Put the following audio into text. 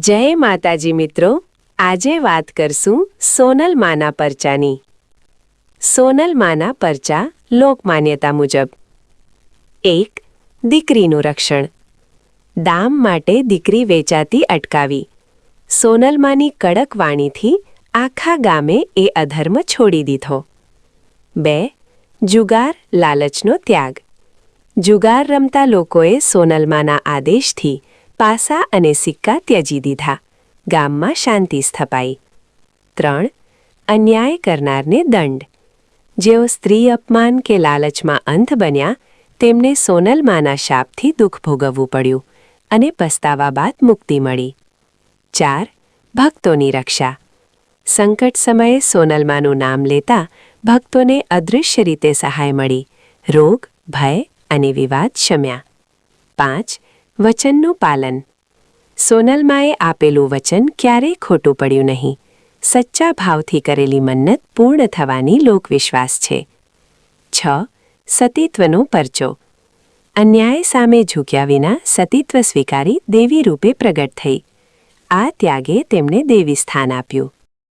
જય માતાજી મિત્રો, આજે વાત કરશું સોનલ માના પરચાની. સોનલ માના પરચા લોકમાન્યતા મુજબ. 1. દીકરીનું રક્ષણ. દામ માટે દીકરી વેચાતી અટકાવી. સોનલ માની કડક વાણીથી આખા ગામે એ અધર્મ છોડી દીધો. 2. જુગાર લાલચનો ત્યાગ. જુગાર રમતા લોકોએ સોનલ માના આદેશથી પાસા અને સિક્કા ત્યજી દીધા. ગામમાં શાંતિ સ્થપાઈ. 3. અન્યાય કરનારને દંડ. જેઓ સ્ત્રી અપમાન કે લાલચમાં અંધ બન્યા તેમને સોનલ માના શાપથી દુઃખ ભોગવવું પડ્યું અને પસ્તાવા બાદ મુક્તિ મળી. 4. ભક્તોની રક્ષા. સંકટ સમયે સોનલ માનું નામ લેતા ભક્તોને અદૃશ્ય રીતે સહાય મળી. રોગ, ભય અને વિવાદ શમ્યા. 5. વચનનું પાલન. સોનલ માએ આપેલું વચન ક્યારેય ખોટું પડ્યું નહીં. સચ્ચા ભાવથી કરેલી મન્નત પૂર્ણ થવાની લોકવિશ્વાસ છે. 6. સતીત્વનો પરચો. અન્યાય સામે ઝૂક્યા વિના સતીત્વ સ્વીકારી દેવી રૂપે પ્રગટ થઈ. આ ત્યાગે તેમણે દેવી સ્થાન આપ્યું.